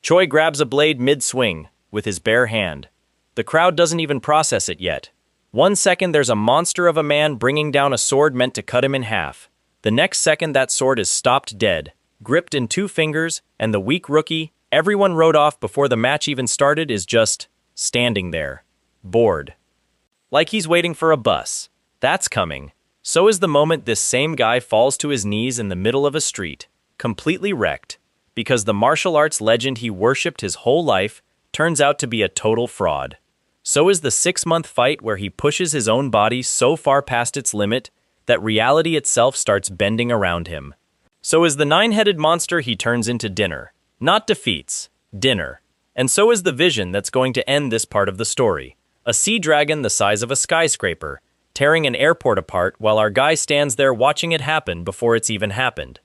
Choi grabs a blade mid-swing with his bare hand. The crowd doesn't even process it yet. 1 second there's a monster of a man bringing down a sword meant to cut him in half. The next second that sword is stopped dead, gripped in 2 fingers, and the weak rookie, everyone wrote off before the match even started, is just standing there, bored. Like he's waiting for a bus. That's coming. So is the moment this same guy falls to his knees in the middle of a street, completely wrecked, because the martial arts legend he worshipped his whole life turns out to be a total fraud. So is the 6-month fight where he pushes his own body so far past its limit that reality itself starts bending around him. So is the 9-headed monster he turns into dinner. Not defeats, dinner. And so is the vision that's going to end this part of the story. A sea dragon the size of a skyscraper, tearing an airport apart while our guy stands there watching it happen before it's even happened.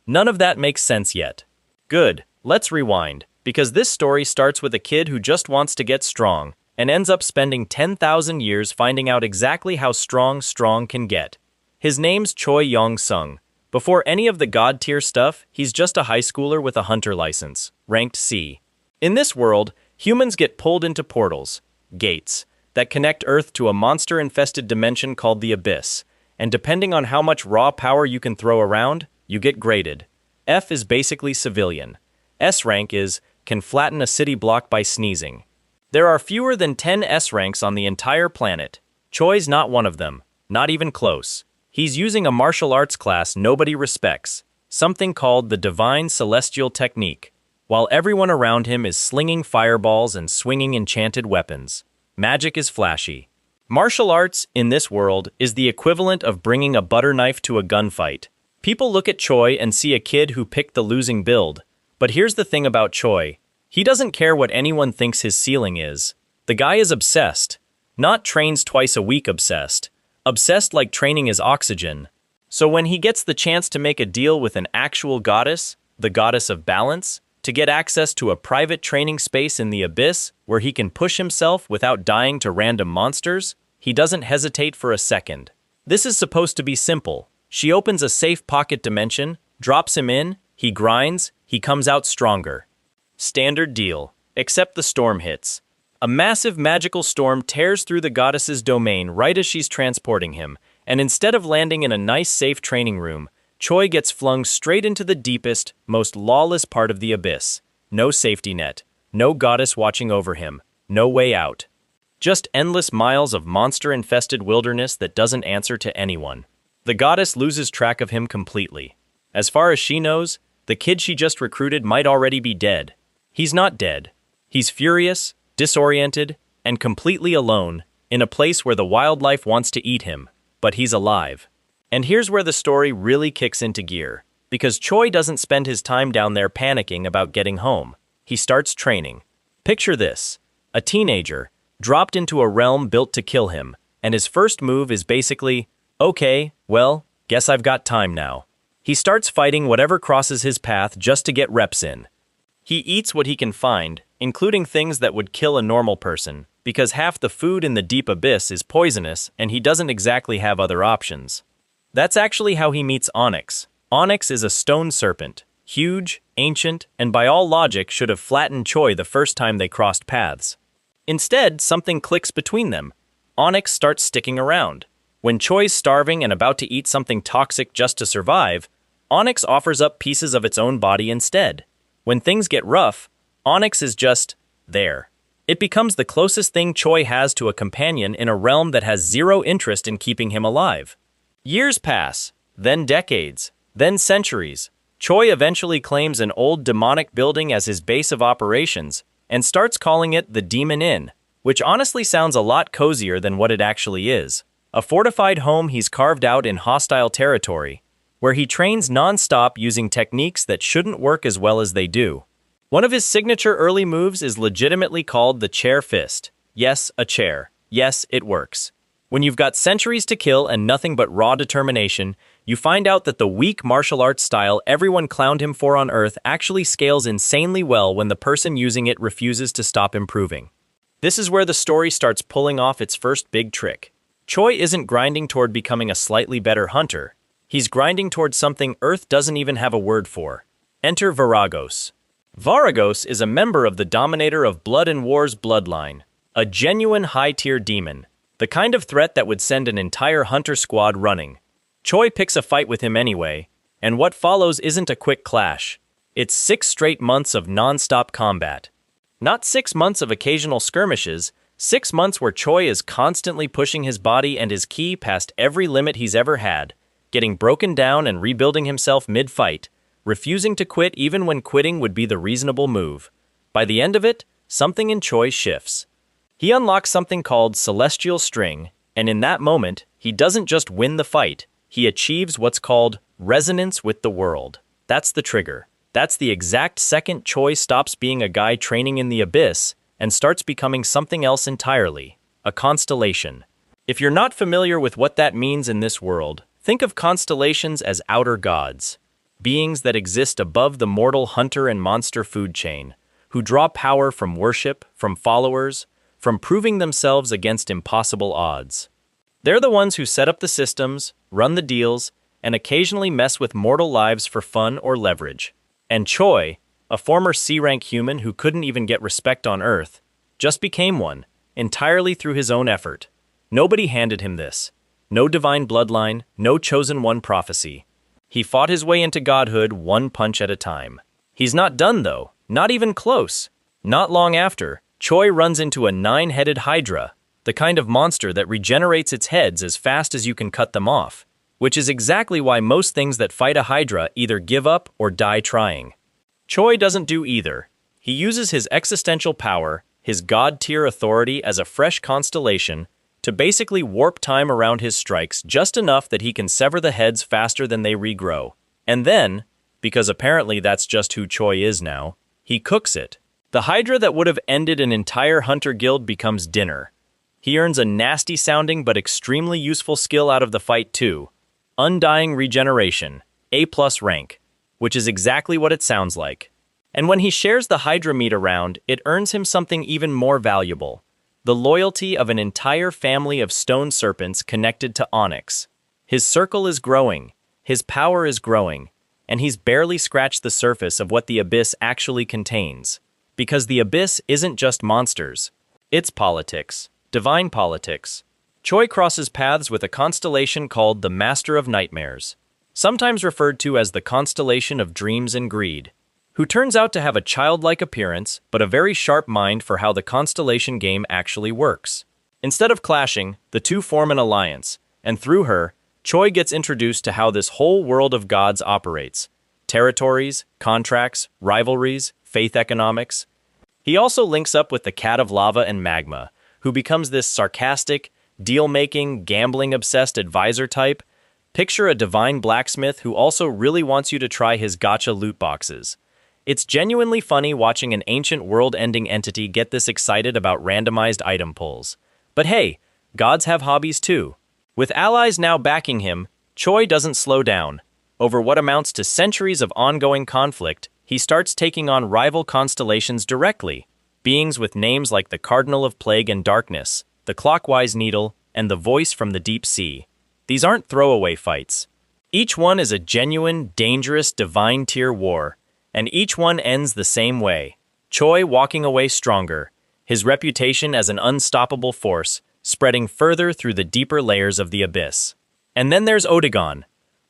None of that makes sense yet. Good, let's rewind, because this story starts with a kid who just wants to get strong and ends up spending 10,000 years finding out exactly how strong can get. His name's Choi Yong-sung. Before any of the god-tier stuff, he's just a high schooler with a hunter license, ranked C. In this world, humans get pulled into portals, gates, that connect Earth to a monster-infested dimension called the Abyss, and depending on how much raw power you can throw around, you get graded. F is basically civilian. S rank is, can flatten a city block by sneezing. There are fewer than 10 S ranks on the entire planet. Choi's not one of them, not even close. He's using a martial arts class nobody respects, something called the Divine Celestial Technique, while everyone around him is slinging fireballs and swinging enchanted weapons. Magic is flashy. Martial arts, in this world, is the equivalent of bringing a butter knife to a gunfight. People look at Choi and see a kid who picked the losing build. But here's the thing about Choi. He doesn't care what anyone thinks his ceiling is. The guy is obsessed. Not trains twice a week obsessed. Obsessed like training is oxygen. So when he gets the chance to make a deal with an actual goddess, the goddess of balance, to get access to a private training space in the Abyss where he can push himself without dying to random monsters, he doesn't hesitate for a second. This is supposed to be simple. She opens a safe pocket dimension, drops him in, he grinds, he comes out stronger. Standard deal. Except the storm hits. A massive magical storm tears through the goddess's domain right as she's transporting him, and instead of landing in a nice safe training room, Choi gets flung straight into the deepest, most lawless part of the Abyss. No safety net. No goddess watching over him. No way out. Just endless miles of monster-infested wilderness that doesn't answer to anyone. The goddess loses track of him completely. As far as she knows, the kid she just recruited might already be dead. He's not dead. He's furious, disoriented, and completely alone, in a place where the wildlife wants to eat him, but he's alive. And here's where the story really kicks into gear, because Choi doesn't spend his time down there panicking about getting home. He starts training. Picture this: a teenager, dropped into a realm built to kill him, and his first move is basically, okay, well, guess I've got time now. He starts fighting whatever crosses his path just to get reps in. He eats what he can find, including things that would kill a normal person, because half the food in the deep abyss is poisonous and he doesn't exactly have other options. That's actually how he meets Onyx. Onyx is a stone serpent, huge, ancient, and by all logic should have flattened Choi the first time they crossed paths. Instead, something clicks between them. Onyx starts sticking around. When Choi's starving and about to eat something toxic just to survive, Onyx offers up pieces of its own body instead. When things get rough, Onyx is just there. It becomes the closest thing Choi has to a companion in a realm that has zero interest in keeping him alive. Years pass, then decades, then centuries. Choi eventually claims an old demonic building as his base of operations and starts calling it the Demon Inn, which honestly sounds a lot cozier than what it actually is. A fortified home he's carved out in hostile territory, where he trains non-stop using techniques that shouldn't work as well as they do. One of his signature early moves is legitimately called the chair fist. Yes, a chair. Yes, it works. When you've got centuries to kill and nothing but raw determination, you find out that the weak martial arts style everyone clowned him for on Earth actually scales insanely well when the person using it refuses to stop improving. This is where the story starts pulling off its first big trick. Choi isn't grinding toward becoming a slightly better hunter. He's grinding toward something Earth doesn't even have a word for. Enter Viragos. Varagos is a member of the Dominator of Blood and War's bloodline, a genuine high-tier demon, the kind of threat that would send an entire hunter squad running. Choi picks a fight with him anyway, and what follows isn't a quick clash. It's 6 straight months of non-stop combat. Not 6 months of occasional skirmishes, 6 months where Choi is constantly pushing his body and his ki past every limit he's ever had, getting broken down and rebuilding himself mid-fight, refusing to quit even when quitting would be the reasonable move. By the end of it, something in Choi shifts. He unlocks something called Celestial String, and in that moment, he doesn't just win the fight, he achieves what's called resonance with the world. That's the trigger. That's the exact second Choi stops being a guy training in the abyss and starts becoming something else entirely, a constellation. If you're not familiar with what that means in this world, think of constellations as outer gods, beings that exist above the mortal hunter and monster food chain, who draw power from worship, from followers, from proving themselves against impossible odds. They're the ones who set up the systems, run the deals, and occasionally mess with mortal lives for fun or leverage. And Choi, a former C-rank human who couldn't even get respect on Earth, just became one, entirely through his own effort. Nobody handed him this. No divine bloodline, no chosen one prophecy. He fought his way into godhood one punch at a time. He's not done though, not even close. Not long after, Choi runs into a 9-headed hydra, the kind of monster that regenerates its heads as fast as you can cut them off, which is exactly why most things that fight a hydra either give up or die trying. Choi doesn't do either. He uses his existential power, his god-tier authority as a fresh constellation, to basically warp time around his strikes just enough that he can sever the heads faster than they regrow. And then, because apparently that's just who Choi is now, he cooks it. The hydra that would have ended an entire hunter guild becomes dinner. He earns a nasty-sounding but extremely useful skill out of the fight too. Undying Regeneration, A+ rank, which is exactly what it sounds like. And when he shares the hydra meat around, it earns him something even more valuable. The loyalty of an entire family of stone serpents connected to Onyx. His circle is growing, his power is growing, and he's barely scratched the surface of what the Abyss actually contains. Because the Abyss isn't just monsters. It's politics. Divine politics. Choi crosses paths with a constellation called the Master of Nightmares, sometimes referred to as the Constellation of Dreams and Greed, who turns out to have a childlike appearance but a very sharp mind for how the constellation game actually works. Instead of clashing, the two form an alliance, and through her, Choi gets introduced to how this whole world of gods operates. Territories, contracts, rivalries, faith economics. He also links up with the Cat of Lava and Magma, who becomes this sarcastic, deal-making, gambling-obsessed advisor type. Picture a divine blacksmith who also really wants you to try his gacha loot boxes. It's genuinely funny watching an ancient world-ending entity get this excited about randomized item pulls. But hey, gods have hobbies too. With allies now backing him, Choi doesn't slow down. Over what amounts to centuries of ongoing conflict, he starts taking on rival constellations directly. Beings with names like the Cardinal of Plague and Darkness, the Clockwise Needle, and the Voice from the Deep Sea. These aren't throwaway fights. Each one is a genuine, dangerous, divine-tier war, and each one ends the same way. Choi walking away stronger, his reputation as an unstoppable force, spreading further through the deeper layers of the Abyss. And then there's Odegon.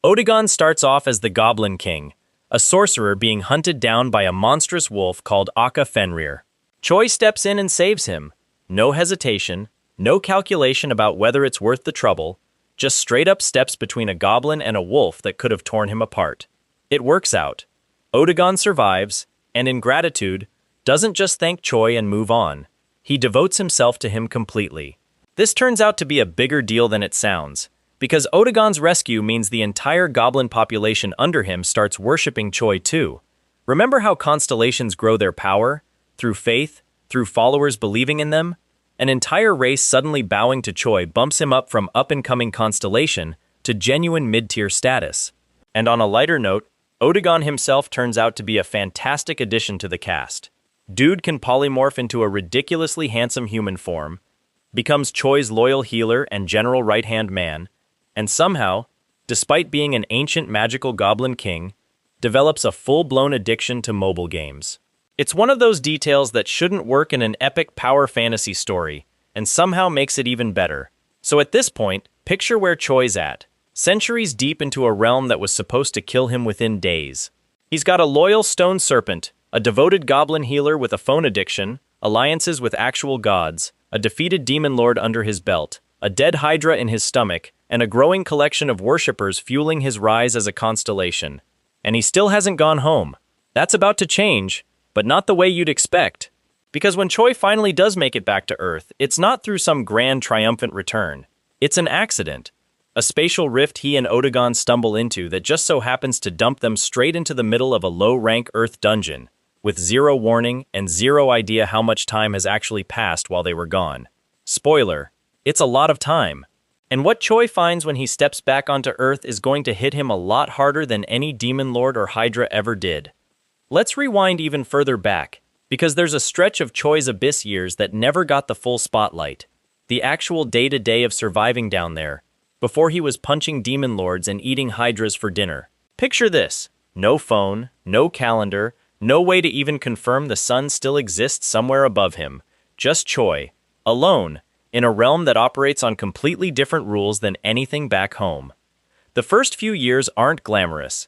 Odegon starts off as the Goblin King, a sorcerer being hunted down by a monstrous wolf called Akka Fenrir. Choi steps in and saves him. No hesitation, no calculation about whether it's worth the trouble, just straight-up steps between a goblin and a wolf that could have torn him apart. It works out. Odegon survives, and in gratitude, doesn't just thank Choi and move on. He devotes himself to him completely. This turns out to be a bigger deal than it sounds, because Odegon's rescue means the entire goblin population under him starts worshipping Choi too. Remember how constellations grow their power? Through faith, through followers believing in them? An entire race suddenly bowing to Choi bumps him up from up-and-coming constellation to genuine mid-tier status. And on a lighter note, Odegon himself turns out to be a fantastic addition to the cast. Dude can polymorph into a ridiculously handsome human form, becomes Choi's loyal healer and general right-hand man, and somehow, despite being an ancient magical goblin king, develops a full-blown addiction to mobile games. It's one of those details that shouldn't work in an epic power fantasy story, and somehow makes it even better. So at this point, picture where Choi's at, centuries deep into a realm that was supposed to kill him within days. He's got a loyal stone serpent, a devoted goblin healer with a phone addiction, alliances with actual gods, a defeated demon lord under his belt, a dead hydra in his stomach, and a growing collection of worshippers fueling his rise as a constellation. And he still hasn't gone home. That's about to change, but not the way you'd expect. Because when Choi finally does make it back to Earth, it's not through some grand triumphant return. It's an accident. A spatial rift he and Odegon stumble into that just so happens to dump them straight into the middle of a low-rank Earth dungeon, with zero warning and zero idea how much time has actually passed while they were gone. Spoiler, it's a lot of time. And what Choi finds when he steps back onto Earth is going to hit him a lot harder than any demon lord or hydra ever did. Let's rewind even further back, because there's a stretch of Choi's Abyss years that never got the full spotlight. The actual day-to-day of surviving down there, before he was punching demon lords and eating hydras for dinner. Picture this: no phone, no calendar, no way to even confirm the sun still exists somewhere above him. Just Choi, alone, in a realm that operates on completely different rules than anything back home. The first few years aren't glamorous.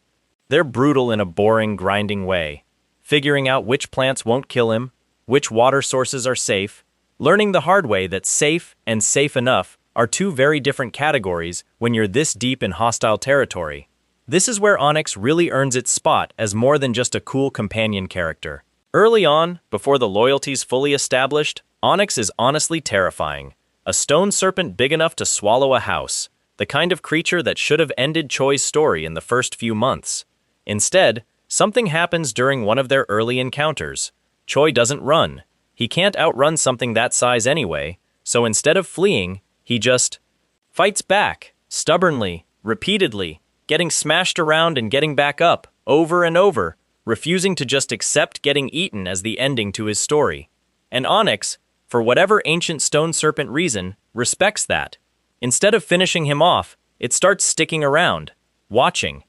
They're brutal in a boring, grinding way. Figuring out which plants won't kill him, which water sources are safe, learning the hard way that safe and safe enough are two very different categories when you're this deep in hostile territory. This is where Onyx really earns its spot as more than just a cool companion character. Early on, before the loyalty's fully established, Onyx is honestly terrifying. A stone serpent big enough to swallow a house, the kind of creature that should have ended Choi's story in the first few months. Instead, something happens during one of their early encounters. Choi doesn't run. He can't outrun something that size anyway, so instead of fleeing, he just fights back, stubbornly, repeatedly, getting smashed around and getting back up, over and over, refusing to just accept getting eaten as the ending to his story. And Onyx, for whatever ancient stone serpent reason, respects that. Instead of finishing him off, it starts sticking around, watching,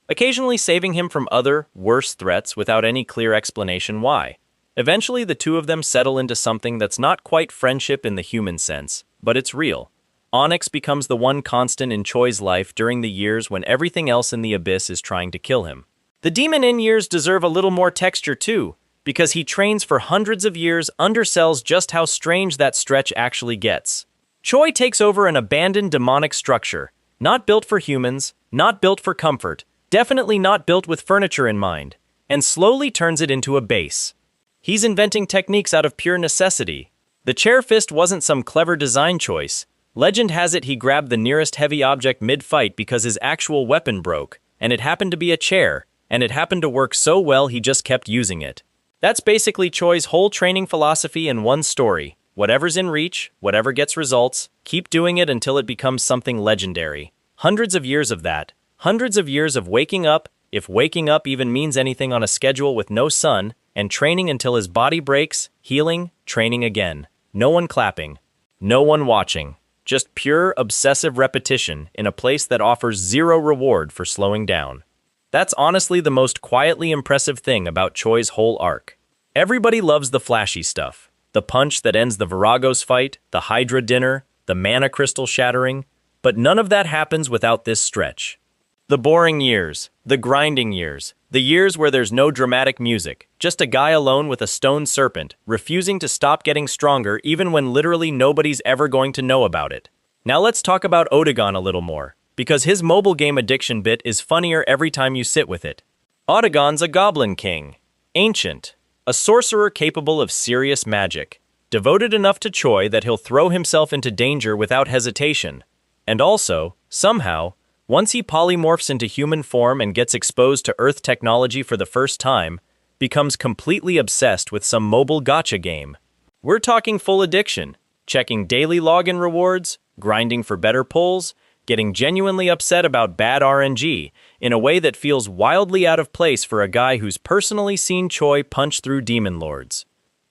occasionally saving him from other, worse threats without any clear explanation why. Eventually, the two of them settle into something that's not quite friendship in the human sense, but it's real. Onyx becomes the one constant in Choi's life during the years when everything else in the Abyss is trying to kill him. The Demon Inn years deserve a little more texture too, because he trains for hundreds of years undersells just how strange that stretch actually gets. Choi takes over an abandoned demonic structure, not built for humans, not built for comfort, definitely not built with furniture in mind, and slowly turns it into a base. He's inventing techniques out of pure necessity. The chair fist wasn't some clever design choice. Legend has it he grabbed the nearest heavy object mid-fight because his actual weapon broke, and it happened to be a chair, and it happened to work so well he just kept using it. That's basically Choi's whole training philosophy in one story. Whatever's in reach, whatever gets results, keep doing it until it becomes something legendary. Hundreds of years of that. Hundreds of years of waking up, if waking up even means anything on a schedule with no sun, and training until his body breaks, healing, training again. No one clapping. No one watching. Just pure, obsessive repetition in a place that offers zero reward for slowing down. That's honestly the most quietly impressive thing about Choi's whole arc. Everybody loves the flashy stuff. The punch that ends the Viragos fight, the Hydra dinner, the mana crystal shattering, but none of that happens without this stretch. The boring years, the grinding years, the years where there's no dramatic music, just a guy alone with a stone serpent, refusing to stop getting stronger even when literally nobody's ever going to know about it. Now let's talk about Odegon a little more, because his mobile game addiction bit is funnier every time you sit with it. Odegon's a goblin king, ancient, a sorcerer capable of serious magic, devoted enough to Choi that he'll throw himself into danger without hesitation, and also, somehow, once he polymorphs into human form and gets exposed to Earth technology for the first time, becomes completely obsessed with some mobile gacha game. We're talking full addiction, checking daily login rewards, grinding for better pulls, getting genuinely upset about bad RNG in a way that feels wildly out of place for a guy who's personally seen Choi punch through demon lords.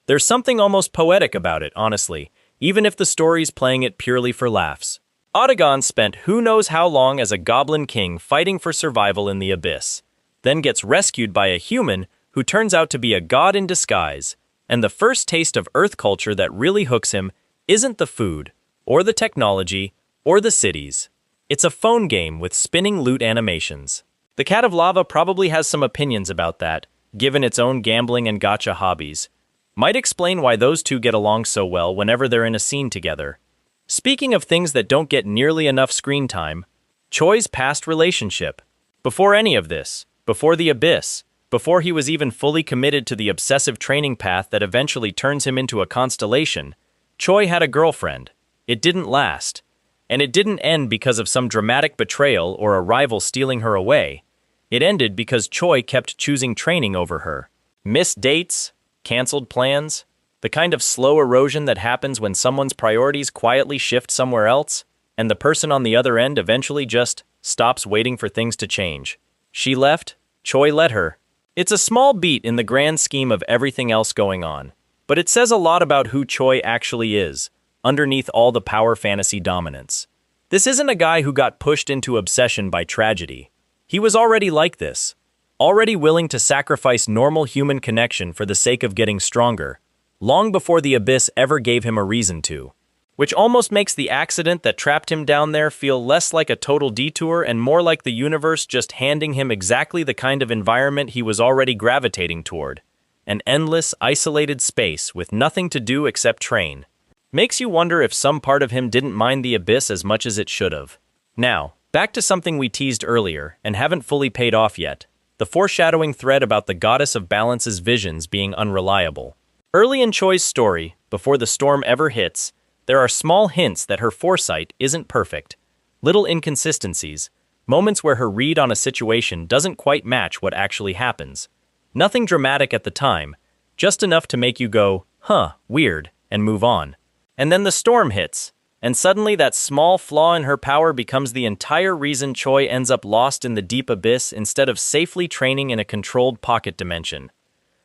There's something almost poetic about it, honestly, even if the story's playing it purely for laughs. Odegon spent who knows how long as a goblin king fighting for survival in the Abyss, then gets rescued by a human who turns out to be a god in disguise, and the first taste of Earth culture that really hooks him isn't the food, or the technology, or the cities. It's a phone game with spinning loot animations. The Cat of Lava probably has some opinions about that, given its own gambling and gacha hobbies. Might explain why those two get along so well whenever they're in a scene together. Speaking of things that don't get nearly enough screen time, Choi's past relationship. Before any of this, before the Abyss, before he was even fully committed to the obsessive training path that eventually turns him into a constellation, Choi had a girlfriend. It didn't last. And it didn't end because of some dramatic betrayal or a rival stealing her away. It ended because Choi kept choosing training over her. Missed dates, canceled plans, the kind of slow erosion that happens when someone's priorities quietly shift somewhere else, and the person on the other end eventually just stops waiting for things to change. She left, Choi let her. It's a small beat in the grand scheme of everything else going on, but it says a lot about who Choi actually is, underneath all the power fantasy dominance. This isn't a guy who got pushed into obsession by tragedy. He was already like this, already willing to sacrifice normal human connection for the sake of getting stronger, long before the Abyss ever gave him a reason to. Which almost makes the accident that trapped him down there feel less like a total detour and more like the universe just handing him exactly the kind of environment he was already gravitating toward. An endless, isolated space with nothing to do except train. Makes you wonder if some part of him didn't mind the Abyss as much as it should have. Now, back to something we teased earlier and haven't fully paid off yet. The foreshadowing thread about the Goddess of Balance's visions being unreliable. Early in Choi's story, before the storm ever hits, there are small hints that her foresight isn't perfect. Little inconsistencies, moments where her read on a situation doesn't quite match what actually happens. Nothing dramatic at the time, just enough to make you go, huh, weird, and move on. And then the storm hits, and suddenly that small flaw in her power becomes the entire reason Choi ends up lost in the deep abyss instead of safely training in a controlled pocket dimension.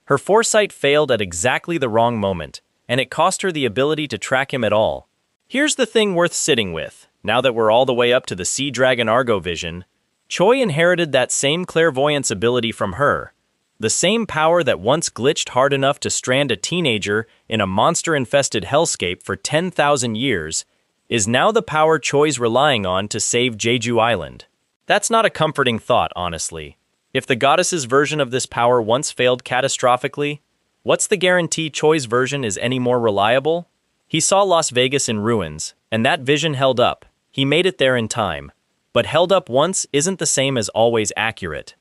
Her foresight failed at exactly the wrong moment, and it cost her the ability to track him at all. Here's the thing worth sitting with. Now that we're all the way up to the Sea Dragon Argo vision, Choi inherited that same clairvoyance ability from her. The same power that once glitched hard enough to strand a teenager in a monster-infested hellscape for 10,000 years is now the power Choi's relying on to save Jeju Island. That's not a comforting thought, honestly. If the goddess's version of this power once failed catastrophically, what's the guarantee Choi's version is any more reliable? He saw Las Vegas in ruins, and that vision held up. He made it there in time. But held up once isn't the same as always accurate.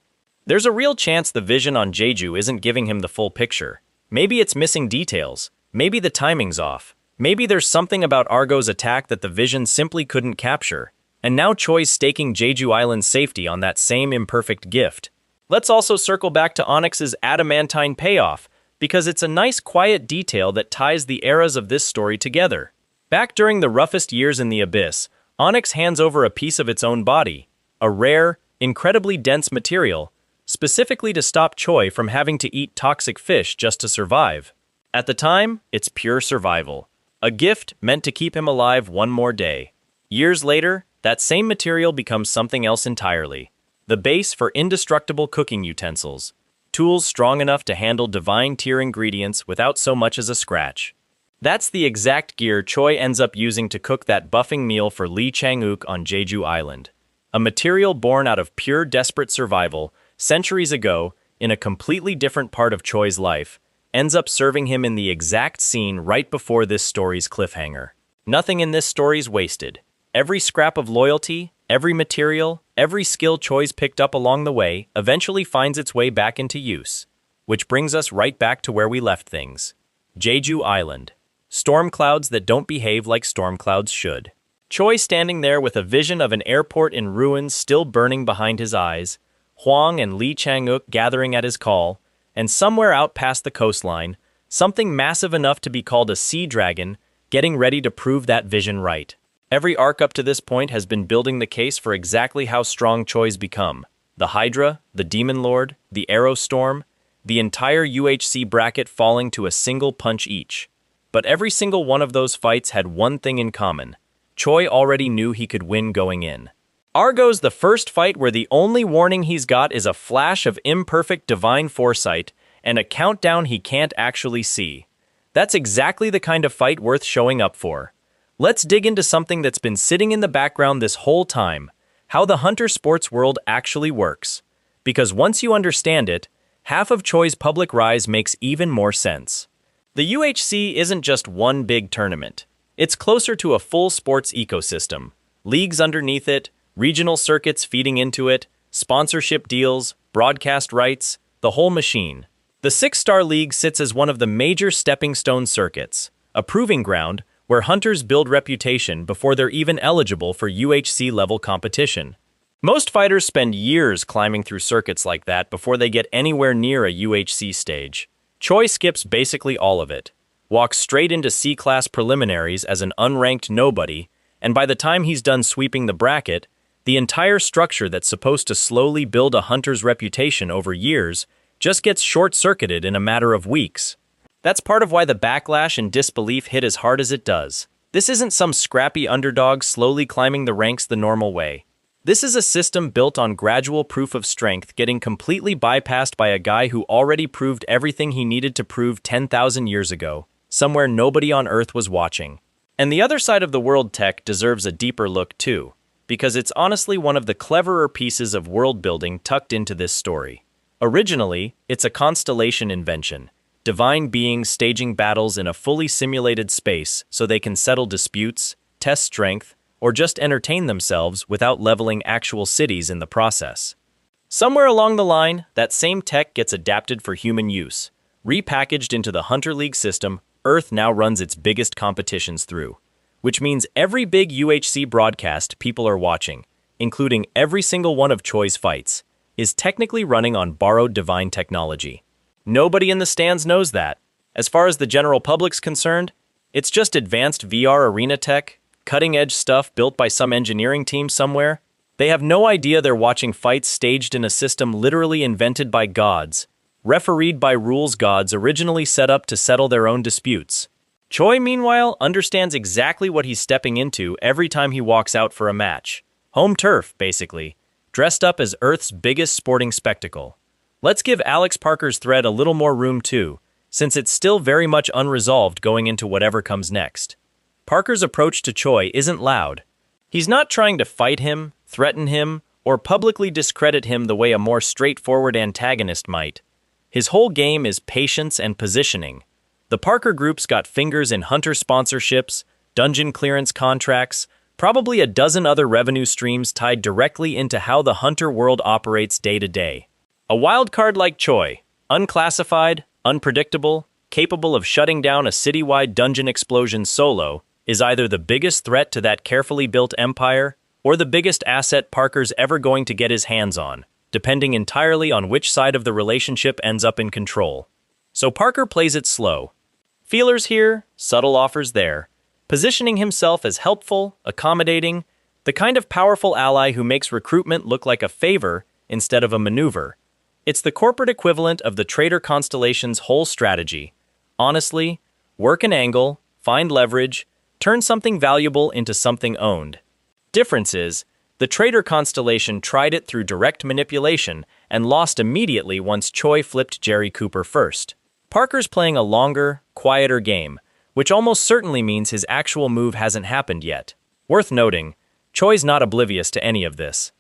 There's a real chance the vision on Jeju isn't giving him the full picture. Maybe it's missing details. Maybe the timing's off. Maybe there's something about Argo's attack that the vision simply couldn't capture. And now Choi's staking Jeju Island's safety on that same imperfect gift. Let's also circle back to Onyx's adamantine payoff, because it's a nice quiet detail that ties the eras of this story together. Back during the roughest years in the Abyss, Onyx hands over a piece of its own body, a rare, incredibly dense material, specifically to stop Choi from having to eat toxic fish just to survive. At the time, it's pure survival. A gift meant to keep him alive one more day. Years later, that same material becomes something else entirely. The base for indestructible cooking utensils. Tools strong enough to handle divine-tier ingredients without so much as a scratch. That's the exact gear Choi ends up using to cook that buffing meal for Lee Chang-wook on Jeju Island. A material born out of pure desperate survival, centuries ago, in a completely different part of Choi's life, ends up serving him in the exact scene right before this story's cliffhanger. Nothing in this story's wasted. Every scrap of loyalty, every material, every skill Choi's picked up along the way eventually finds its way back into use. Which brings us right back to where we left things. Jeju Island. Storm clouds that don't behave like storm clouds should. Choi standing there with a vision of an airport in ruins still burning behind his eyes, Hwang and Lee Chang-wook gathering at his call, and somewhere out past the coastline, something massive enough to be called a sea dragon, getting ready to prove that vision right. Every arc up to this point has been building the case for exactly how strong Choi's become. The Hydra, the Demon Lord, the Arrow Storm, the entire UHC bracket falling to a single punch each. But every single one of those fights had one thing in common. Choi already knew he could win going in. Argo's the first fight where the only warning he's got is a flash of imperfect divine foresight, and a countdown he can't actually see. That's exactly the kind of fight worth showing up for. Let's dig into something that's been sitting in the background this whole time, how the hunter sports world actually works. Because once you understand it, half of Choi's public rise makes even more sense. The UHC isn't just one big tournament. It's closer to a full sports ecosystem. Leagues underneath it, regional circuits feeding into it, sponsorship deals, broadcast rights, the whole machine. The Six-Star League sits as one of the major stepping stone circuits, a proving ground where hunters build reputation before they're even eligible for UHC-level competition. Most fighters spend years climbing through circuits like that before they get anywhere near a UHC stage. Choi skips basically all of it, walks straight into C-class preliminaries as an unranked nobody, and by the time he's done sweeping the bracket, the entire structure that's supposed to slowly build a hunter's reputation over years just gets short-circuited in a matter of weeks. That's part of why the backlash and disbelief hit as hard as it does. This isn't some scrappy underdog slowly climbing the ranks the normal way. This is a system built on gradual proof of strength getting completely bypassed by a guy who already proved everything he needed to prove 10,000 years ago, somewhere nobody on Earth was watching. And the other side of the world tech deserves a deeper look too, because it's honestly one of the cleverer pieces of world building tucked into this story. Originally, it's a Constellation invention, divine beings staging battles in a fully simulated space so they can settle disputes, test strength, or just entertain themselves without leveling actual cities in the process. Somewhere along the line, that same tech gets adapted for human use. Repackaged into the Hunter League system, Earth now runs its biggest competitions through, which means every big UHC broadcast people are watching, including every single one of Choi's fights, is technically running on borrowed divine technology. Nobody in the stands knows that. As far as the general public's concerned, it's just advanced VR arena tech, cutting-edge stuff built by some engineering team somewhere. They have no idea they're watching fights staged in a system literally invented by gods, refereed by rules gods originally set up to settle their own disputes. Choi, meanwhile, understands exactly what he's stepping into every time he walks out for a match. Home turf, basically, dressed up as Earth's biggest sporting spectacle. Let's give Alex Parker's thread a little more room too, since it's still very much unresolved going into whatever comes next. Parker's approach to Choi isn't loud. He's not trying to fight him, threaten him, or publicly discredit him the way a more straightforward antagonist might. His whole game is patience and positioning. The Parker group's got fingers in hunter sponsorships, dungeon clearance contracts, probably a dozen other revenue streams tied directly into how the hunter world operates day to day. A wild card like Choi, unclassified, unpredictable, capable of shutting down a citywide dungeon explosion solo, is either the biggest threat to that carefully built empire or the biggest asset Parker's ever going to get his hands on, depending entirely on which side of the relationship ends up in control. So Parker plays it slow. Feelers here, subtle offers there, positioning himself as helpful, accommodating, the kind of powerful ally who makes recruitment look like a favor instead of a maneuver. It's the corporate equivalent of the trader Constellation's whole strategy. Honestly, work an angle, find leverage, turn something valuable into something owned. Difference is, the trader Constellation tried it through direct manipulation and lost immediately once Choi flipped Jerry Cooper first. Parker's playing a longer, quieter game, which almost certainly means his actual move hasn't happened yet. Worth noting, Choi's not oblivious to any of this.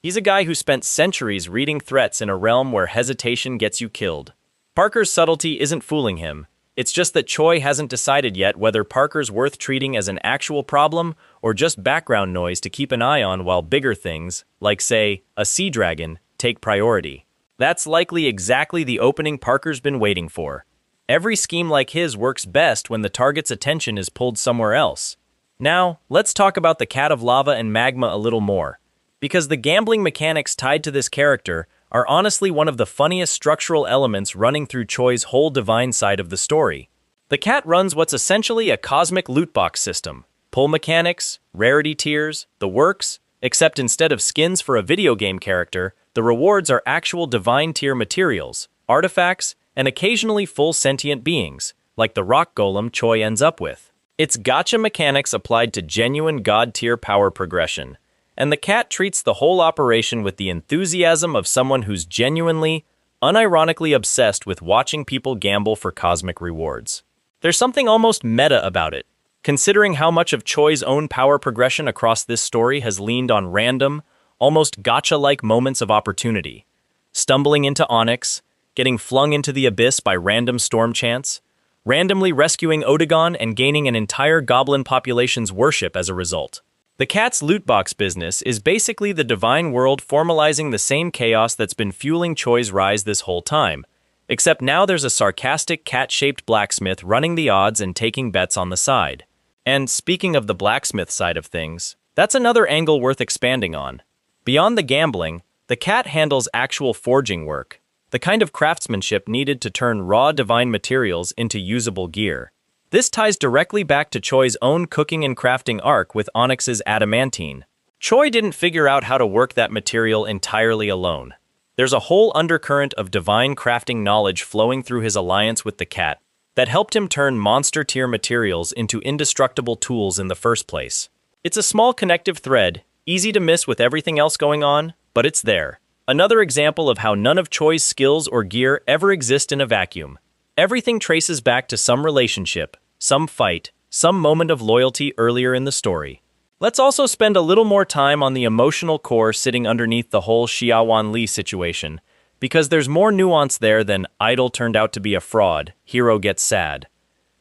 He's a guy who spent centuries reading threats in a realm where hesitation gets you killed. Parker's subtlety isn't fooling him. It's just that Choi hasn't decided yet whether Parker's worth treating as an actual problem or just background noise to keep an eye on while bigger things, like say, a sea dragon, take priority. That's likely exactly the opening Parker's been waiting for. Every scheme like his works best when the target's attention is pulled somewhere else. Now, let's talk about the Cat of Lava and Magma a little more, because the gambling mechanics tied to this character are honestly one of the funniest structural elements running through Choi's whole divine side of the story. The cat runs what's essentially a cosmic loot box system. Pull mechanics, rarity tiers, the works, except instead of skins for a video game character, the rewards are actual divine tier materials, artifacts, and occasionally full sentient beings, like the rock golem Choi ends up with. It's gacha mechanics applied to genuine god tier power progression, and the cat treats the whole operation with the enthusiasm of someone who's genuinely, unironically obsessed with watching people gamble for cosmic rewards. There's something almost meta about it, considering how much of Choi's own power progression across this story has leaned on random, almost gacha-like moments of opportunity. Stumbling into Onyx, getting flung into the abyss by random storm chants, randomly rescuing Odegon and gaining an entire goblin population's worship as a result. The cat's loot box business is basically the divine world formalizing the same chaos that's been fueling Choi's rise this whole time, except now there's a sarcastic cat-shaped blacksmith running the odds and taking bets on the side. And speaking of the blacksmith side of things, that's another angle worth expanding on. Beyond the gambling, the cat handles actual forging work, the kind of craftsmanship needed to turn raw divine materials into usable gear. This ties directly back to Choi's own cooking and crafting arc with Onyx's adamantine. Choi didn't figure out how to work that material entirely alone. There's a whole undercurrent of divine crafting knowledge flowing through his alliance with the cat that helped him turn monster-tier materials into indestructible tools in the first place. It's a small connective thread, easy to miss with everything else going on, but it's there. Another example of how none of Choi's skills or gear ever exist in a vacuum. Everything traces back to some relationship, some fight, some moment of loyalty earlier in the story. Let's also spend a little more time on the emotional core sitting underneath the whole Xiaowan Li situation, because there's more nuance there than idol turned out to be a fraud, hero gets sad.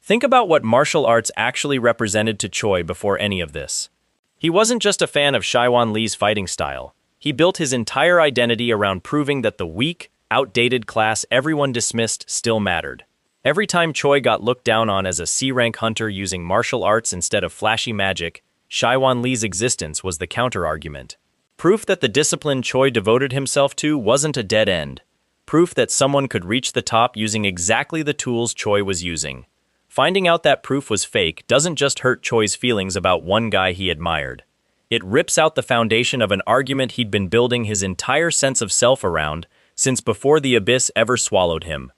Think about what martial arts actually represented to Choi before any of this. He wasn't just a fan of Xiaowan Li's fighting style. He built his entire identity around proving that the weak, outdated class everyone dismissed still mattered. Every time Choi got looked down on as a C-rank hunter using martial arts instead of flashy magic, Xiaowan Li's existence was the counter-argument. Proof that the discipline Choi devoted himself to wasn't a dead end. Proof that someone could reach the top using exactly the tools Choi was using. Finding out that proof was fake doesn't just hurt Choi's feelings about one guy he admired. It rips out the foundation of an argument he'd been building his entire sense of self around since before the abyss ever swallowed him.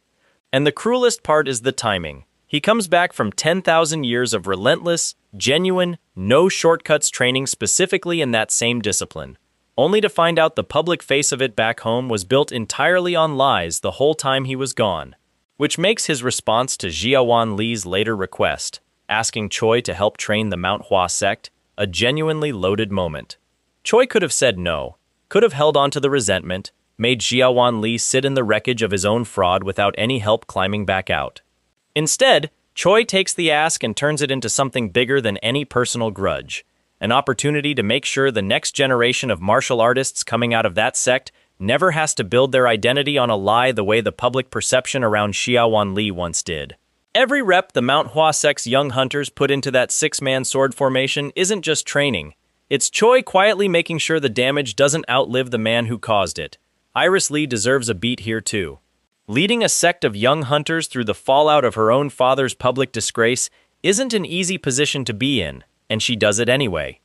And the cruelest part is the timing. He comes back from 10,000 years of relentless, genuine, no shortcuts training specifically in that same discipline, only to find out the public face of it back home was built entirely on lies the whole time he was gone. Which makes his response to Xiaowan Li's later request, asking Choi to help train the Manhwa sect, a genuinely loaded moment. Choi could have said no, could have held on to the resentment, made Xiaowan Li sit in the wreckage of his own fraud without any help climbing back out. Instead, Choi takes the ask and turns it into something bigger than any personal grudge, an opportunity to make sure the next generation of martial artists coming out of that sect never has to build their identity on a lie the way the public perception around Xiaowan Li once did. Every rep the Manhwa sect's young hunters put into that six-man sword formation isn't just training. It's Choi quietly making sure the damage doesn't outlive the man who caused it. Iris Li deserves a beat here too. Leading a sect of young hunters through the fallout of her own father's public disgrace isn't an easy position to be in, and she does it anyway.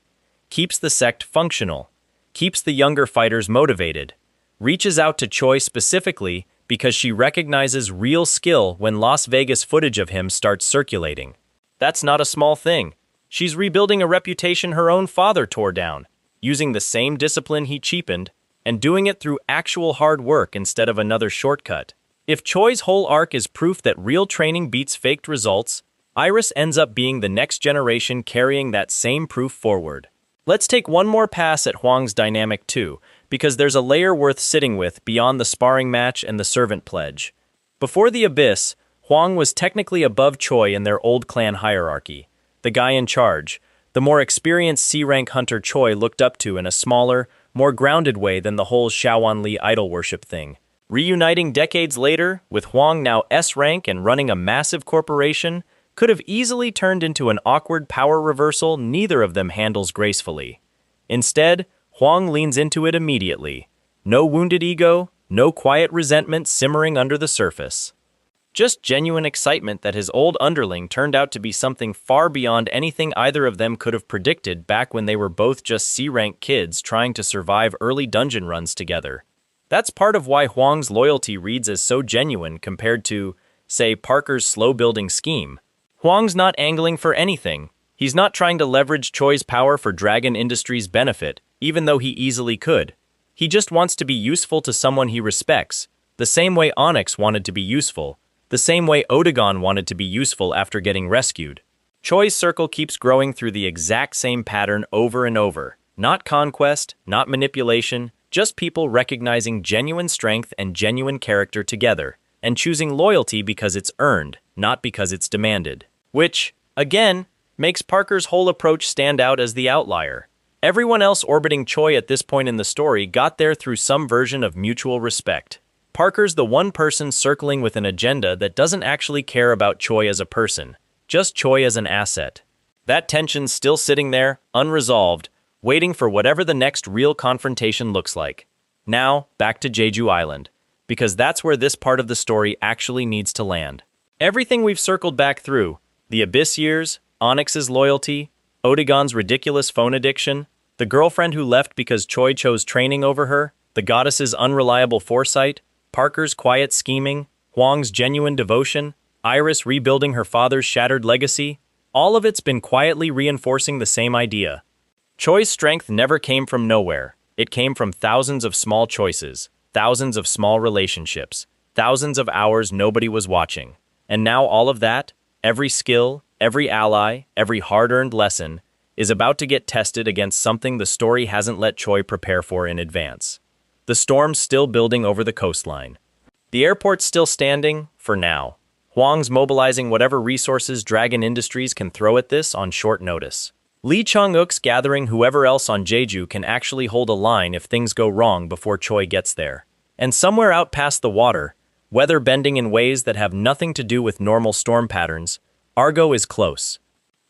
Keeps the sect functional. Keeps the younger fighters motivated. Reaches out to Choi specifically because she recognizes real skill when Las Vegas footage of him starts circulating. That's not a small thing. She's rebuilding a reputation her own father tore down, using the same discipline he cheapened, and doing it through actual hard work instead of another shortcut. If Choi's whole arc is proof that real training beats faked results, Iris ends up being the next generation carrying that same proof forward. Let's take one more pass at Huang's dynamic too, because there's a layer worth sitting with beyond the sparring match and the servant pledge. Before the Abyss, Huang was technically above Choi in their old clan hierarchy, the guy in charge, the more experienced C-rank hunter Choi looked up to in a smaller, more grounded way than the whole Xiaowan Li idol worship thing. Reuniting decades later, with Huang now S-rank and running a massive corporation, could have easily turned into an awkward power reversal neither of them handles gracefully. Instead, Huang leans into it immediately. No wounded ego, no quiet resentment simmering under the surface. Just genuine excitement that his old underling turned out to be something far beyond anything either of them could have predicted back when they were both just C-rank kids trying to survive early dungeon runs together. That's part of why Huang's loyalty reads as so genuine compared to, say, Parker's slow-building scheme. Huang's not angling for anything. He's not trying to leverage Choi's power for Dragon Industries' benefit, even though he easily could. He just wants to be useful to someone he respects, the the same way Onyx wanted to be useful, the same way Odegon wanted to be useful after getting rescued. Choi's circle keeps growing through the exact same pattern over and over. Not conquest, not manipulation, just people recognizing genuine strength and genuine character together, and choosing loyalty because it's earned, not because it's demanded. Which, again, makes Parker's whole approach stand out as the outlier. Everyone else orbiting Choi at this point in the story got there through some version of mutual respect. Parker's the one person circling with an agenda that doesn't actually care about Choi as a person, just Choi as an asset. That tension's still sitting there, unresolved, waiting for whatever the next real confrontation looks like. Now, back to Jeju Island, because that's where this part of the story actually needs to land. Everything we've circled back through, the Abyss years, Onyx's loyalty, Odegon's ridiculous phone addiction, the girlfriend who left because Choi chose training over her, the goddess's unreliable foresight, Parker's quiet scheming, Huang's genuine devotion, Iris rebuilding her father's shattered legacy, all of it's been quietly reinforcing the same idea. Choi's strength never came from nowhere. It came from thousands of small choices, thousands of small relationships, thousands of hours nobody was watching. And now all of that, every skill, every ally, every hard-earned lesson, is about to get tested against something the story hasn't let Choi prepare for in advance. The storm's still building over the coastline. The airport's still standing, for now. Huang's mobilizing whatever resources Dragon Industries can throw at this on short notice. Lee Chung-uk's gathering whoever else on Jeju can actually hold a line if things go wrong before Choi gets there. And somewhere out past the water, weather bending in ways that have nothing to do with normal storm patterns, Argo is close.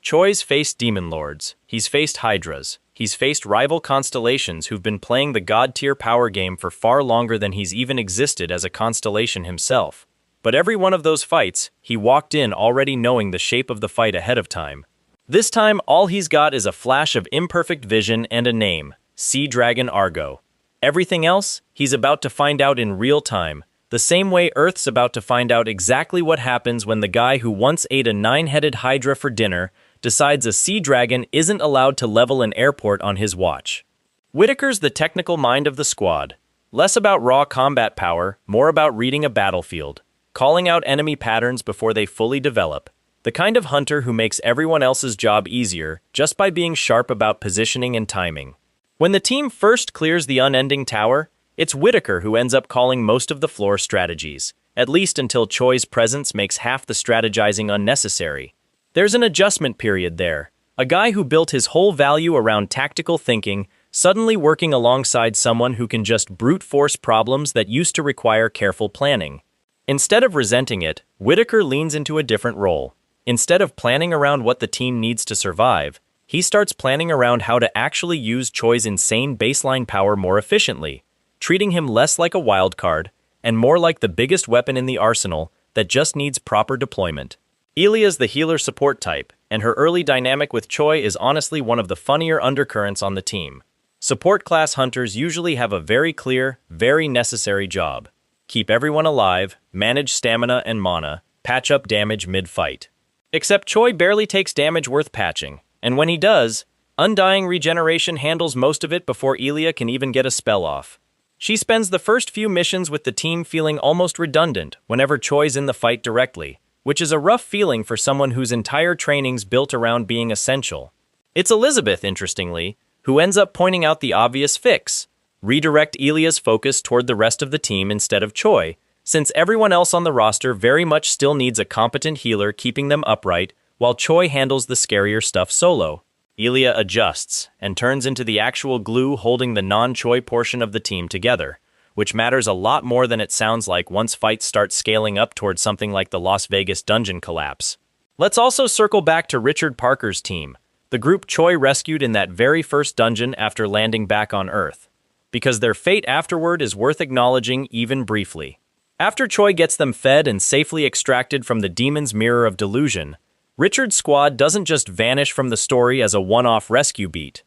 Choi's faced demon lords, he's faced hydras, he's faced rival constellations who've been playing the god-tier power game for far longer than he's even existed as a constellation himself. But every one of those fights, he walked in already knowing the shape of the fight ahead of time. This time, all he's got is a flash of imperfect vision and a name, Sea Dragon Argo. Everything else, he's about to find out in real time, the same way Earth's about to find out exactly what happens when the guy who once ate a 9-headed hydra for dinner decides a sea dragon isn't allowed to level an airport on his watch. Whitaker's the technical mind of the squad. Less about raw combat power, more about reading a battlefield, calling out enemy patterns before they fully develop. The kind of hunter who makes everyone else's job easier just by being sharp about positioning and timing. When the team first clears the unending tower, it's Whitaker who ends up calling most of the floor strategies, at least until Choi's presence makes half the strategizing unnecessary. There's an adjustment period there. A guy who built his whole value around tactical thinking, suddenly working alongside someone who can just brute force problems that used to require careful planning. Instead of resenting it, Whitaker leans into a different role. Instead of planning around what the team needs to survive, he starts planning around how to actually use Choi's insane baseline power more efficiently, treating him less like a wild card and more like the biggest weapon in the arsenal that just needs proper deployment. Elia's the healer support type, and her early dynamic with Choi is honestly one of the funnier undercurrents on the team. Support class hunters usually have a very clear, very necessary job. Keep everyone alive, manage stamina and mana, patch up damage mid-fight. Except Choi barely takes damage worth patching, and when he does, Undying Regeneration handles most of it before Elia can even get a spell off. She spends the first few missions with the team feeling almost redundant whenever Choi's in the fight directly, which is a rough feeling for someone whose entire training's built around being essential. It's Elizabeth, interestingly, who ends up pointing out the obvious fix: redirect Elia's focus toward the rest of the team instead of Choi, since everyone else on the roster very much still needs a competent healer keeping them upright, while Choi handles the scarier stuff solo. Elia adjusts and turns into the actual glue holding the non-Choi portion of the team together, which matters a lot more than it sounds like once fights start scaling up towards something like the Las Vegas dungeon collapse. Let's also circle back to Richard Parker's team, the group Choi rescued in that very first dungeon after landing back on Earth, because their fate afterward is worth acknowledging even briefly. After Choi gets them fed and safely extracted from the demon's mirror of delusion, Richard's squad doesn't just vanish from the story as a one-off rescue beat.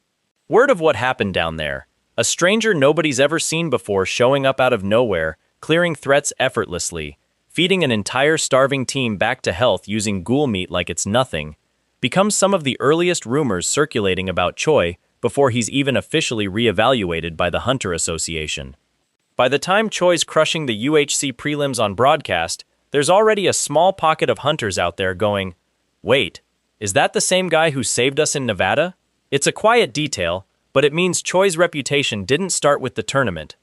Word of what happened down there, a stranger nobody's ever seen before showing up out of nowhere, clearing threats effortlessly, feeding an entire starving team back to health using ghoul meat like it's nothing, becomes some of the earliest rumors circulating about Choi before he's even officially re-evaluated by the Hunter Association. By the time Choi's crushing the UHC prelims on broadcast, there's already a small pocket of hunters out there going, "Wait, is that the same guy who saved us in Nevada?" It's a quiet detail, but it means Choi's reputation didn't start with the tournament.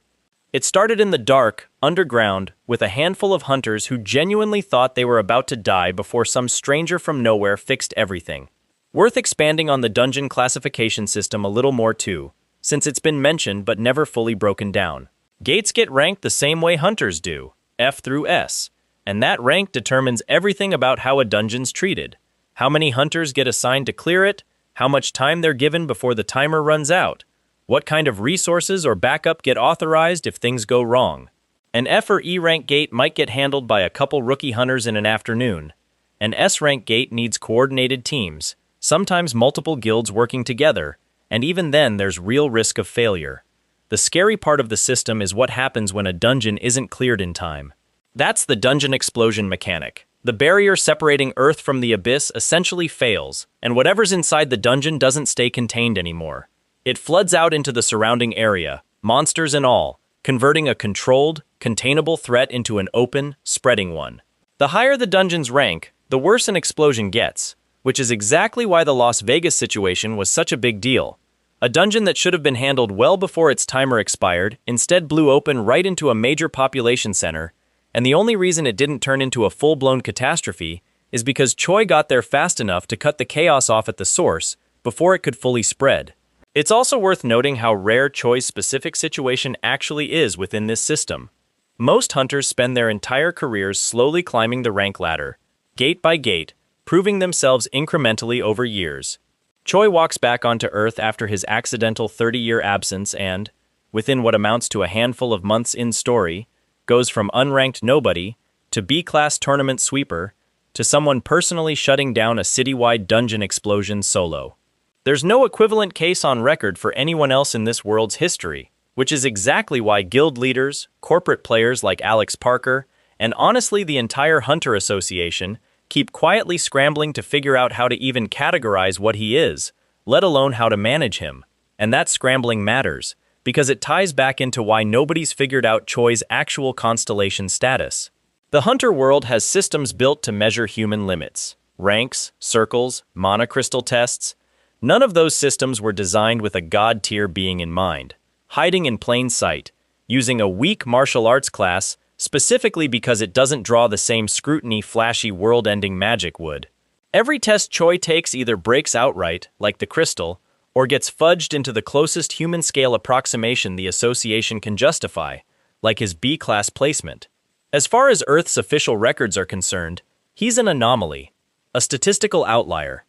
It started in the dark, underground, with a handful of hunters who genuinely thought they were about to die before some stranger from nowhere fixed everything. Worth expanding on the dungeon classification system a little more too, since it's been mentioned but never fully broken down. Gates get ranked the same way hunters do, F through S, and that rank determines everything about how a dungeon's treated. How many hunters get assigned to clear it, how much time they're given before the timer runs out, what kind of resources or backup get authorized if things go wrong. An F or E rank gate might get handled by a couple rookie hunters in an afternoon. An S rank gate needs coordinated teams, sometimes multiple guilds working together, and even then there's real risk of failure. The scary part of the system is what happens when a dungeon isn't cleared in time. That's the dungeon explosion mechanic. The barrier separating Earth from the abyss essentially fails, and whatever's inside the dungeon doesn't stay contained anymore. It floods out into the surrounding area, monsters and all, converting a controlled, containable threat into an open, spreading one. The higher the dungeon's rank, the worse an explosion gets, which is exactly why the Las Vegas situation was such a big deal. A dungeon that should have been handled well before its timer expired instead blew open right into a major population center, and the only reason it didn't turn into a full-blown catastrophe is because Choi got there fast enough to cut the chaos off at the source before it could fully spread. It's also worth noting how rare Choi's specific situation actually is within this system. Most hunters spend their entire careers slowly climbing the rank ladder, gate by gate, proving themselves incrementally over years. Choi walks back onto Earth after his accidental 30-year absence and, within what amounts to a handful of months in story, goes from unranked nobody to B-class tournament sweeper to someone personally shutting down a citywide dungeon explosion solo. There's no equivalent case on record for anyone else in this world's history, which is exactly why guild leaders, corporate players like Alex Parker, and honestly the entire Hunter Association keep quietly scrambling to figure out how to even categorize what he is, let alone how to manage him. And that scrambling matters, because it ties back into why nobody's figured out Choi's actual constellation status. The Hunter world has systems built to measure human limits. Ranks, circles, monocrystal tests. None of those systems were designed with a god-tier being in mind, hiding in plain sight, using a weak martial arts class specifically because it doesn't draw the same scrutiny flashy world-ending magic would. Every test Choi takes either breaks outright, like the crystal, or gets fudged into the closest human-scale approximation the association can justify, like his B-class placement. As far as Earth's official records are concerned, he's an anomaly, a statistical outlier.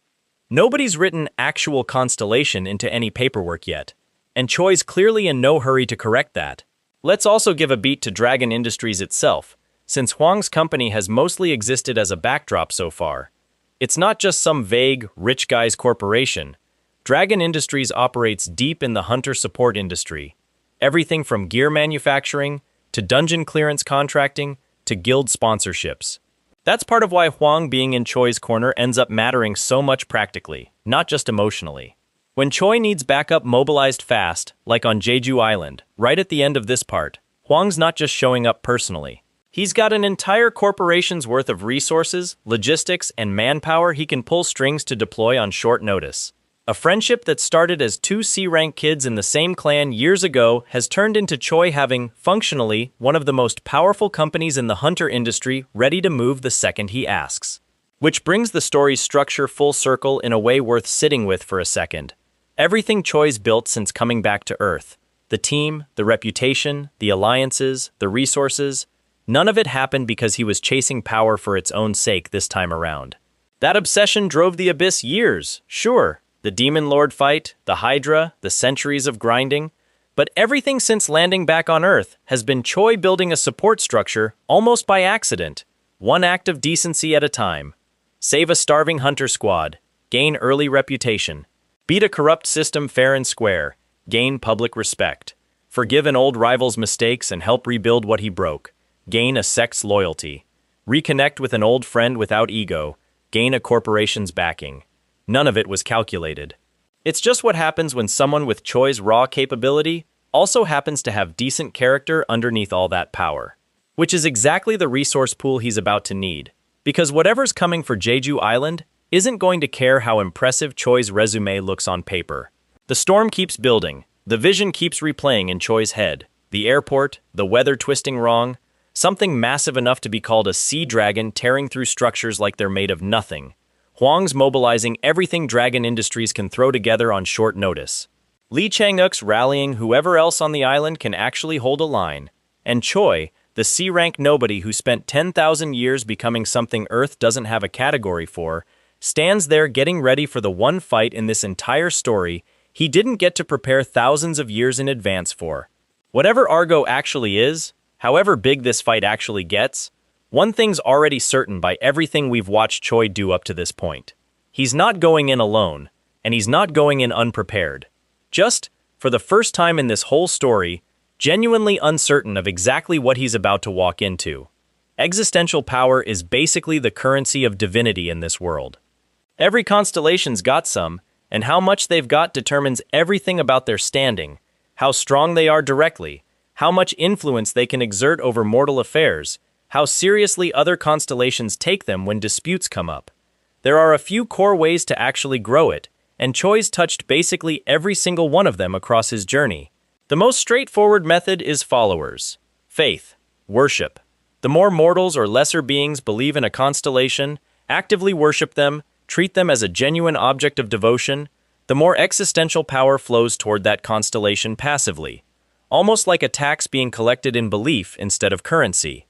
Nobody's written actual constellation into any paperwork yet, and Choi's clearly in no hurry to correct that. Let's also give a beat to Dragon Industries itself, since Huang's company has mostly existed as a backdrop so far. It's not just some vague, rich guy's corporation. Dragon Industries operates deep in the hunter support industry. Everything from gear manufacturing, to dungeon clearance contracting, to guild sponsorships. That's part of why Huang being in Choi's corner ends up mattering so much practically, not just emotionally. When Choi needs backup mobilized fast, like on Jeju Island, right at the end of this part, Huang's not just showing up personally. He's got an entire corporation's worth of resources, logistics, and manpower he can pull strings to deploy on short notice. A friendship that started as two C-rank kids in the same clan years ago has turned into Choi having, functionally, one of the most powerful companies in the hunter industry ready to move the second he asks. Which brings the story's structure full circle in a way worth sitting with for a second. Everything Choi's built since coming back to Earth, the team, the reputation, the alliances, the resources, none of it happened because he was chasing power for its own sake this time around. That obsession drove the Abyss years, sure. The Demon Lord fight, the Hydra, the centuries of grinding. But everything since landing back on Earth has been Choi building a support structure almost by accident, one act of decency at a time. Save a starving hunter squad, gain early reputation. Beat a corrupt system fair and square, gain public respect. Forgive an old rival's mistakes and help rebuild what he broke, gain a sect's loyalty. Reconnect with an old friend without ego, gain a corporation's backing. None of it was calculated. It's just what happens when someone with Choi's raw capability also happens to have decent character underneath all that power. Which is exactly the resource pool he's about to need. Because whatever's coming for Jeju Island isn't going to care how impressive Choi's resume looks on paper. The storm keeps building. The vision keeps replaying in Choi's head. The airport, the weather twisting wrong, something massive enough to be called a sea dragon tearing through structures like they're made of nothing. Huang's mobilizing everything Dragon Industries can throw together on short notice. Lee Chang-uk's rallying whoever else on the island can actually hold a line. And Choi, the C-rank nobody who spent 10,000 years becoming something Earth doesn't have a category for, stands there getting ready for the one fight in this entire story he didn't get to prepare thousands of years in advance for. Whatever Argo actually is, however big this fight actually gets, one thing's already certain by everything we've watched Choi do up to this point. He's not going in alone, and he's not going in unprepared. Just, for the first time in this whole story, genuinely uncertain of exactly what he's about to walk into. Existential power is basically the currency of divinity in this world. Every constellation's got some, and how much they've got determines everything about their standing, how strong they are directly, how much influence they can exert over mortal affairs, how seriously other constellations take them when disputes come up. There are a few core ways to actually grow it, and Choi's touched basically every single one of them across his journey. The most straightforward method is followers. Faith. Worship. The more mortals or lesser beings believe in a constellation, actively worship them, treat them as a genuine object of devotion, the more existential power flows toward that constellation passively, almost like a tax being collected in belief instead of currency.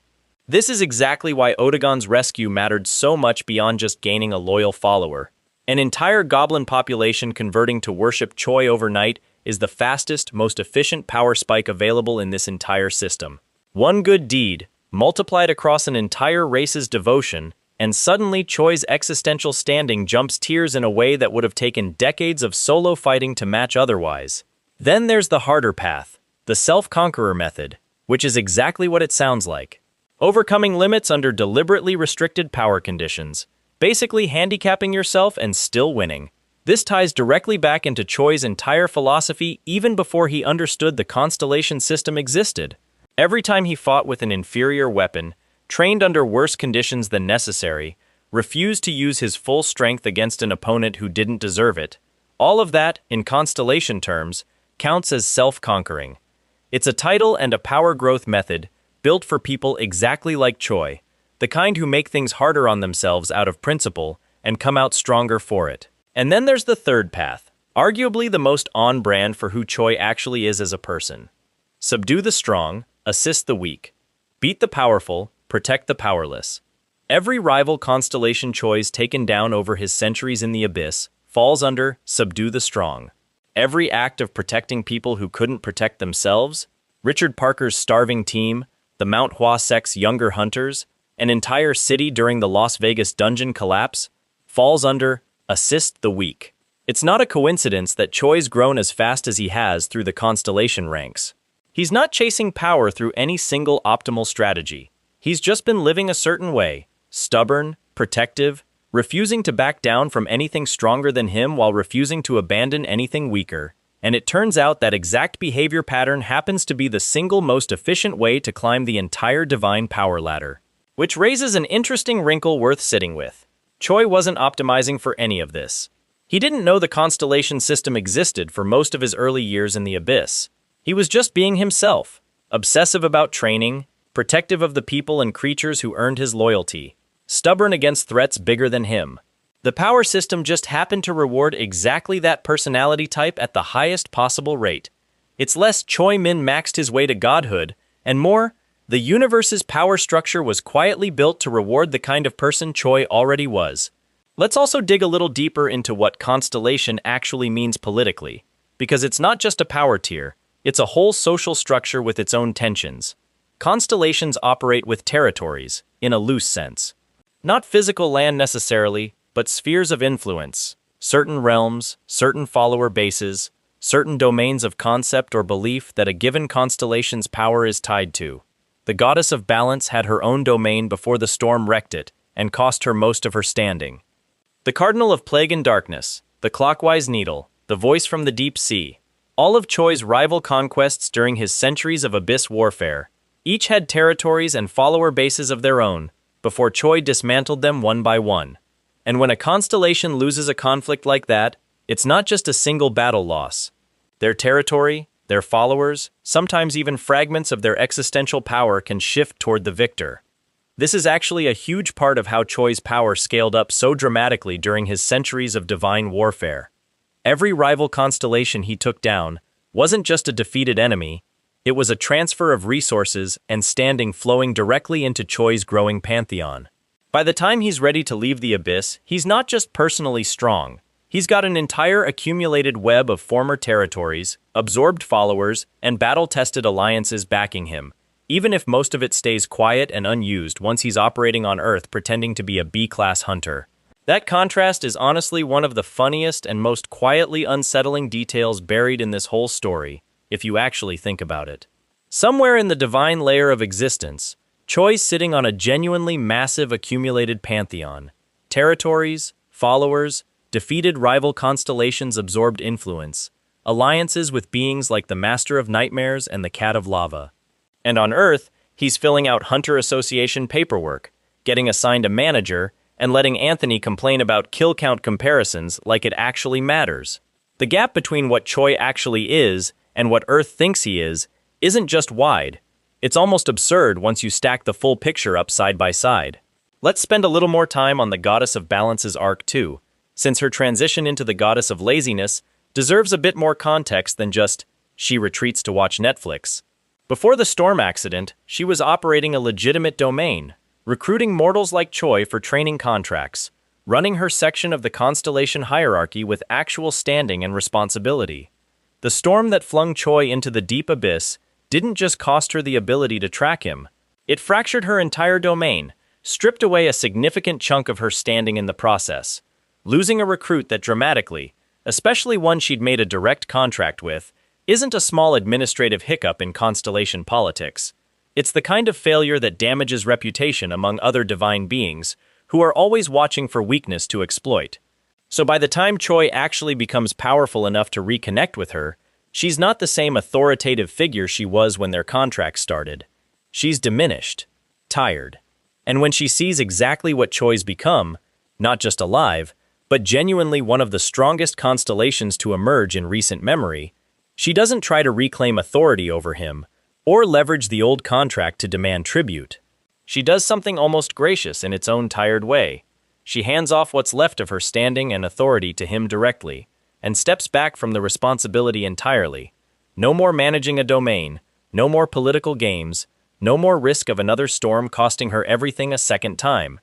This is exactly why Otagon's rescue mattered so much beyond just gaining a loyal follower. An entire goblin population converting to worship Choi overnight is the fastest, most efficient power spike available in this entire system. One good deed, multiplied across an entire race's devotion, and suddenly Choi's existential standing jumps tiers in a way that would have taken decades of solo fighting to match otherwise. Then there's the harder path, the self-conqueror method, which is exactly what it sounds like. Overcoming limits under deliberately restricted power conditions, basically handicapping yourself and still winning. This ties directly back into Choi's entire philosophy even before he understood the constellation system existed. Every time he fought with an inferior weapon, trained under worse conditions than necessary, refused to use his full strength against an opponent who didn't deserve it, all of that, in constellation terms, counts as self-conquering. It's a title and a power growth method built for people exactly like Choi, the kind who make things harder on themselves out of principle and come out stronger for it. And then there's the third path, arguably the most on-brand for who Choi actually is as a person. Subdue the strong, assist the weak. Beat the powerful, protect the powerless. Every rival constellation Choi's taken down over his centuries in the abyss falls under subdue the strong. Every act of protecting people who couldn't protect themselves, Richard Parker's starving team, the Manhwa sect's younger hunters, an entire city during the Las Vegas dungeon collapse, falls under assist the weak. It's not a coincidence that Choi's grown as fast as he has through the constellation ranks. He's not chasing power through any single optimal strategy. He's just been living a certain way, stubborn, protective, refusing to back down from anything stronger than him while refusing to abandon anything weaker. And it turns out that exact behavior pattern happens to be the single most efficient way to climb the entire divine power ladder. Which raises an interesting wrinkle worth sitting with. Choi wasn't optimizing for any of this. He didn't know the constellation system existed for most of his early years in the abyss. He was just being himself, obsessive about training, protective of the people and creatures who earned his loyalty, stubborn against threats bigger than him. The power system just happened to reward exactly that personality type at the highest possible rate. It's less Choi min-maxed his way to godhood, and more, the universe's power structure was quietly built to reward the kind of person Choi already was. Let's also dig a little deeper into what constellation actually means politically, because it's not just a power tier, it's a whole social structure with its own tensions. Constellations operate with territories, in a loose sense. Not physical land necessarily, but spheres of influence, certain realms, certain follower bases, certain domains of concept or belief that a given constellation's power is tied to. The goddess of balance had her own domain before the storm wrecked it and cost her most of her standing. The cardinal of plague and darkness, the clockwise needle, the voice from the deep sea. All of Choi's rival conquests during his centuries of abyss warfare. Each had territories and follower bases of their own, before Choi dismantled them one by one. And when a constellation loses a conflict like that, it's not just a single battle loss. Their territory, their followers, sometimes even fragments of their existential power can shift toward the victor. This is actually a huge part of how Choi's power scaled up so dramatically during his centuries of divine warfare. Every rival constellation he took down wasn't just a defeated enemy, it was a transfer of resources and standing flowing directly into Choi's growing pantheon. By the time he's ready to leave the abyss, he's not just personally strong. He's got an entire accumulated web of former territories, absorbed followers, and battle-tested alliances backing him, even if most of it stays quiet and unused once he's operating on Earth pretending to be a B-class hunter. That contrast is honestly one of the funniest and most quietly unsettling details buried in this whole story, if you actually think about it. Somewhere in the divine layer of existence, Choi's sitting on a genuinely massive accumulated pantheon. Territories, followers, defeated rival constellations absorbed influence, alliances with beings like the Master of Nightmares and the Cat of Lava. And on Earth, he's filling out Hunter Association paperwork, getting assigned a manager, and letting Anthony complain about kill count comparisons like it actually matters. The gap between what Choi actually is and what Earth thinks he is isn't just wide. It's almost absurd once you stack the full picture up side by side. Let's spend a little more time on the Goddess of Balance's arc too, since her transition into the Goddess of Laziness deserves a bit more context than just, she retreats to watch Netflix. Before the storm accident, she was operating a legitimate domain, recruiting mortals like Choi for training contracts, running her section of the constellation hierarchy with actual standing and responsibility. The storm that flung Choi into the deep abyss didn't just cost her the ability to track him. It fractured her entire domain, stripped away a significant chunk of her standing in the process. Losing a recruit that dramatically, especially one she'd made a direct contract with, isn't a small administrative hiccup in constellation politics. It's the kind of failure that damages reputation among other divine beings, who are always watching for weakness to exploit. So by the time Choi actually becomes powerful enough to reconnect with her, she's not the same authoritative figure she was when their contract started. She's diminished, tired. And when she sees exactly what Choi's become, not just alive, but genuinely one of the strongest constellations to emerge in recent memory, she doesn't try to reclaim authority over him, or leverage the old contract to demand tribute. She does something almost gracious in its own tired way. She hands off what's left of her standing and authority to him directly, and steps back from the responsibility entirely. No more managing a domain, no more political games, no more risk of another storm costing her everything a second time.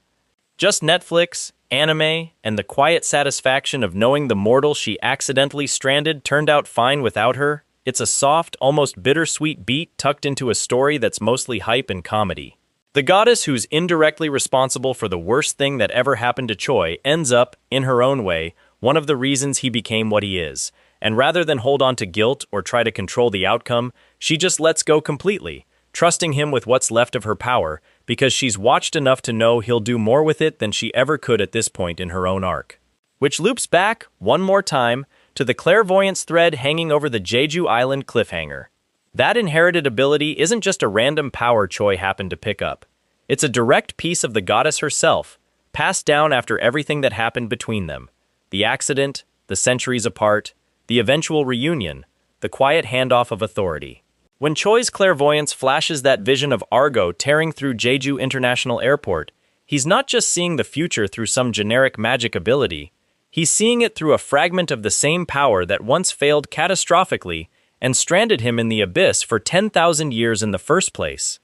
Just Netflix, anime, and the quiet satisfaction of knowing the mortal she accidentally stranded turned out fine without her. It's a soft, almost bittersweet beat tucked into a story that's mostly hype and comedy. The goddess who's indirectly responsible for the worst thing that ever happened to Choi ends up, in her own way, one of the reasons he became what he is, and rather than hold on to guilt or try to control the outcome, she just lets go completely, trusting him with what's left of her power, because she's watched enough to know he'll do more with it than she ever could at this point in her own arc. Which loops back, one more time, to the clairvoyance thread hanging over the Jeju Island cliffhanger. That inherited ability isn't just a random power Choi happened to pick up. It's a direct piece of the goddess herself, passed down after everything that happened between them. The accident, the centuries apart, the eventual reunion, the quiet handoff of authority. When Choi's clairvoyance flashes that vision of Argo tearing through Jeju International Airport, he's not just seeing the future through some generic magic ability, he's seeing it through a fragment of the same power that once failed catastrophically and stranded him in the abyss for 10,000 years in the first place.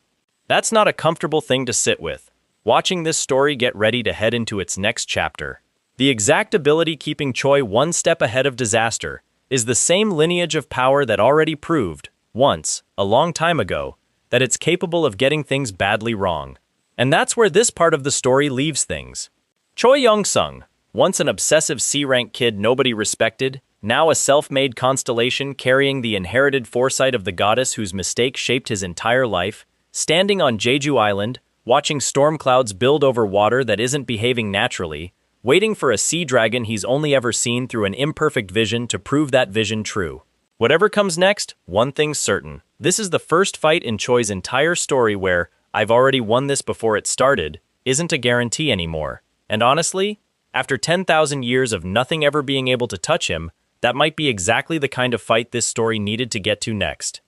That's not a comfortable thing to sit with. Watching this story get ready to head into its next chapter. The exact ability keeping Choi one step ahead of disaster is the same lineage of power that already proved, once, a long time ago, that it's capable of getting things badly wrong. And that's where this part of the story leaves things. Choi Young-sung, once an obsessive C-rank kid nobody respected, now a self-made constellation carrying the inherited foresight of the goddess whose mistake shaped his entire life, standing on Jeju Island, watching storm clouds build over water that isn't behaving naturally, waiting for a sea dragon he's only ever seen through an imperfect vision to prove that vision true. Whatever comes next, one thing's certain. This is the first fight in Choi's entire story where "I've already won this before it started" isn't a guarantee anymore. And honestly, after 10,000 years of nothing ever being able to touch him, that might be exactly the kind of fight this story needed to get to next.